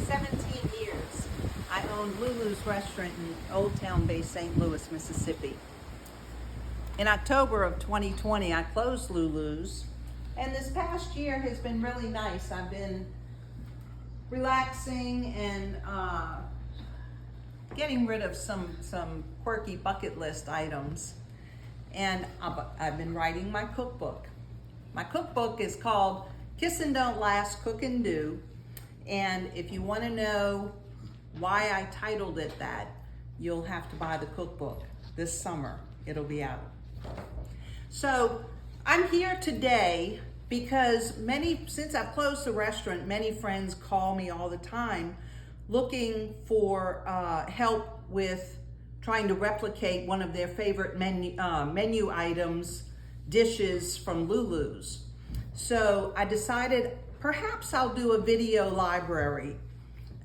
17 years. I owned Lulu's restaurant in Old Town-based St. Louis, Mississippi. In October of 2020, I closed Lulu's, and this past year has been really nice. I've been relaxing and getting rid of some quirky bucket list items, and I've been writing my cookbook. My cookbook is called Kiss and Don't Last, Cook and Do, and if you want to know why I titled it that, you'll have to buy the cookbook. This summer it'll be out. So I'm here today because since I've closed the restaurant, many friends call me all the time looking for help with trying to replicate one of their favorite menu items, dishes from Lulu's. So I decided perhaps I'll do a video library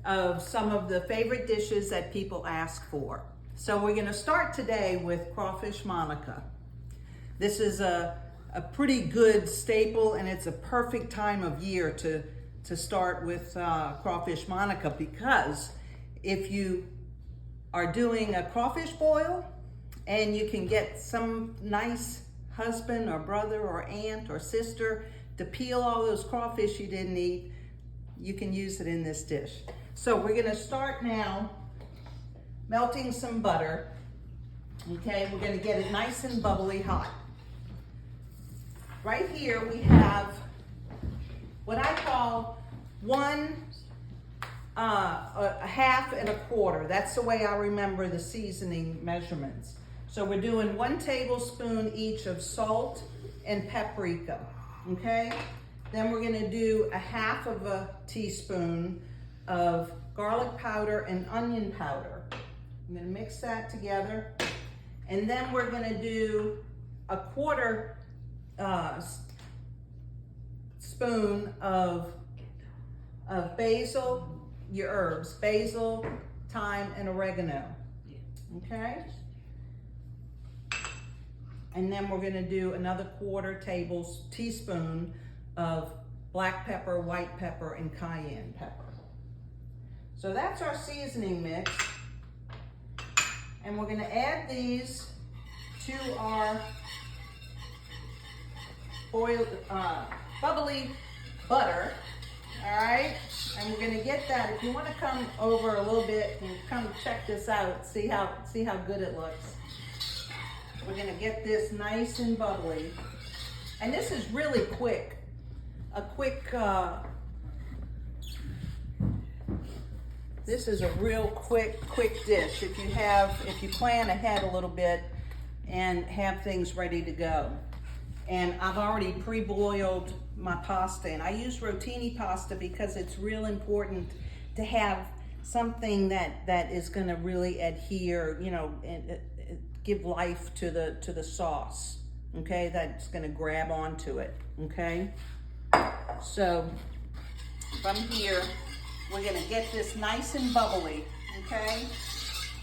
of some of the favorite dishes that people ask for. So we're gonna start today with Crawfish Monica. This is a pretty good staple, and it's a perfect time of year to start with Crawfish Monica, because if you are doing a crawfish boil and you can get some nice husband or brother or aunt or sister to peel all those crawfish you didn't eat, you can use it in this dish. So we're gonna start now melting some butter. Okay, we're gonna get it nice and bubbly hot. Right here we have what I call a half and a quarter. That's the way I remember the seasoning measurements. So we're doing 1 tablespoon each of salt and paprika, okay? Then we're gonna do a half of a teaspoon of garlic powder and onion powder. I'm gonna mix that together. And then we're gonna do a quarter spoon of basil, your herbs, basil, thyme, and oregano, okay? And then we're gonna do another quarter teaspoon of black pepper, white pepper, and cayenne pepper. So that's our seasoning mix. And we're gonna add these to our boiled, bubbly butter, all right? And we're gonna get that. If you wanna come over a little bit and come check this out, see how good it looks. We're gonna get this nice and bubbly. And this is really quick. This is a real quick dish if you plan ahead a little bit and have things ready to go. And I've already pre-boiled my pasta, and I use rotini pasta because it's real important to have something that is gonna really adhere, you know, and give life to the sauce, okay? That's gonna grab onto it, okay? So from here, we're gonna get this nice and bubbly, okay?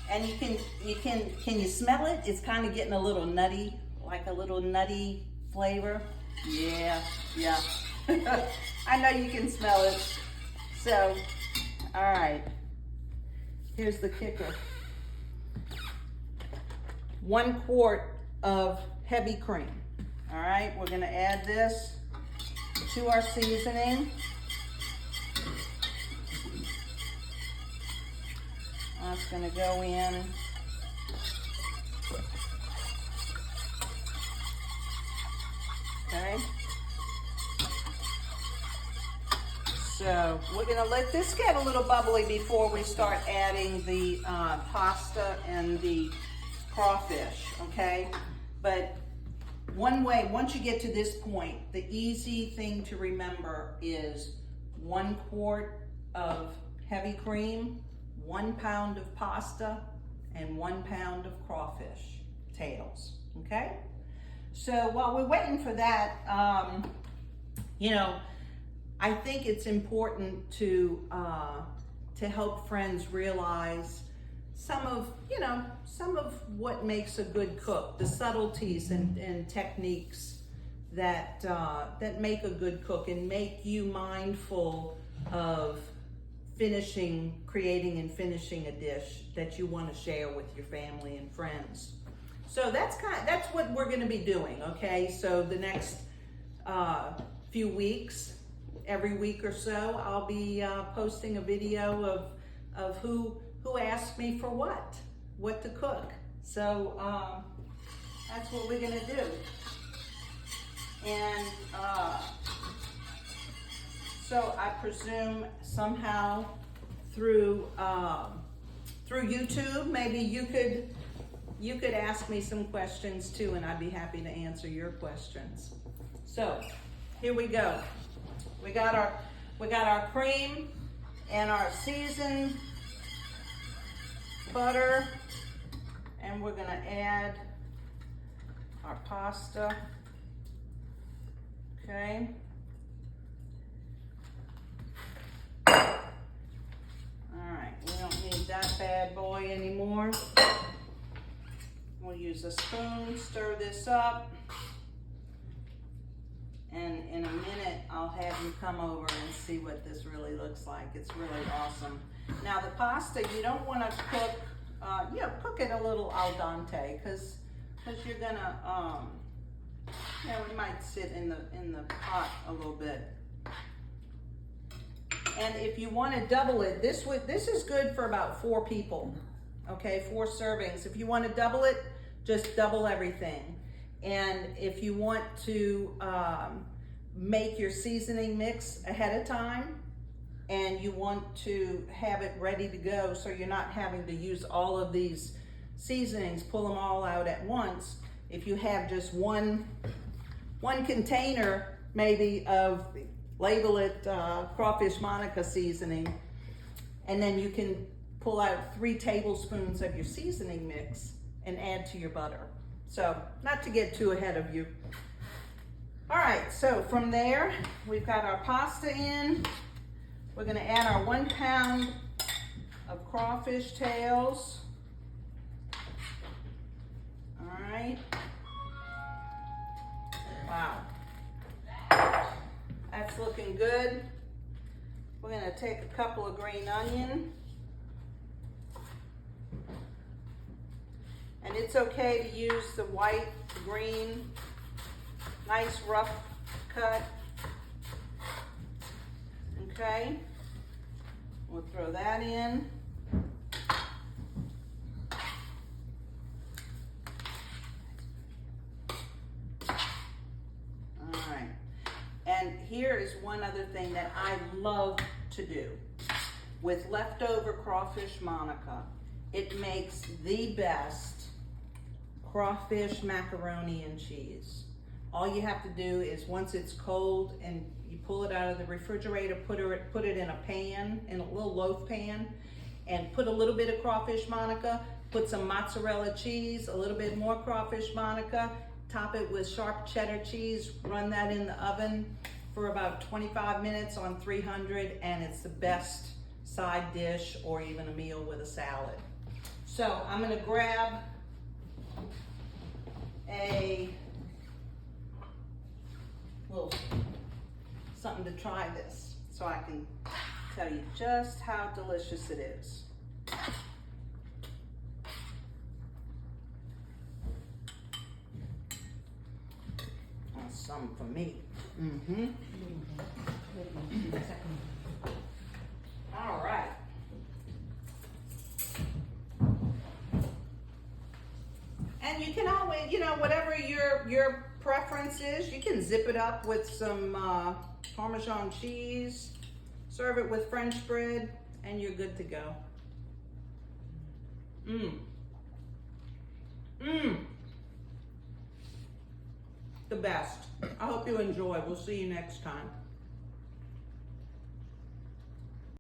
And can you smell it? It's kind of getting a little nutty, like a little nutty flavor. Yeah. I know you can smell it. So, all right, here's the kicker. 1 quart of heavy cream. All right, we're gonna add this to our seasoning. That's gonna go in. Okay. So we're gonna let this get a little bubbly before we start adding the pasta and the crawfish, okay? But one way, once you get to this point, the easy thing to remember is 1 quart of heavy cream, 1 pound of pasta, and 1 pound of crawfish tails, okay? So while we're waiting for that, you know, I think it's important to help friends realize some of what makes a good cook, the subtleties and techniques that make a good cook and make you mindful of creating and finishing a dish that you want to share with your family and friends. So that's what we're going to be doing, okay? So the next few weeks, every week or so, I'll be posting a video of who asked me for what to cook. So that's what we're going to do. And so I presume somehow through YouTube, maybe you could ask me some questions too, and I'd be happy to answer your questions. So here we go. We got our cream and our seasoned butter, and we're gonna add our pasta. Okay. Alright, we don't need that bad boy anymore. We'll use a spoon, stir this up, and in a minute I'll have you come over and see what this really looks like. It's really awesome. Now the pasta, you don't want to cook, cook it a little al dente, because you're gonna, it might sit in the pot a little bit. And if you want to double it, this is good for about 4 people. Okay, 4 servings. If you want to double it, just double everything. And if you want to make your seasoning mix ahead of time, and you want to have it ready to go so you're not having to use all of these seasonings, pull them all out at once. If you have just one container maybe of, label it Crawfish Monica seasoning, and then you can pull out 3 tablespoons of your seasoning mix and add to your butter. So not to get too ahead of you. All right, so from there, we've got our pasta in. We're gonna add our 1 pound of crawfish tails. All right. Wow. That's looking good. We're gonna take a couple of green onion. And it's okay to use the white, green, nice rough cut. Okay, we'll throw that in. All right, and here is one other thing that I love to do with leftover Crawfish Monica. It makes the best crawfish macaroni and cheese. All you have to do is, once it's cold and you pull it out of the refrigerator, put it in a pan, in a little loaf pan, and put a little bit of Crawfish Monica, put some mozzarella cheese, a little bit more Crawfish Monica, top it with sharp cheddar cheese, run that in the oven for about 25 minutes on 300, and it's the best side dish or even a meal with a salad. So I'm gonna grab a little something to try this so I can tell you just how delicious it is. That's some for me. All right. And you can always, whatever your preference is, you can zip it up with some Parmesan cheese, serve it with French bread, and you're good to go. The best. I hope you enjoy. We'll see you next time.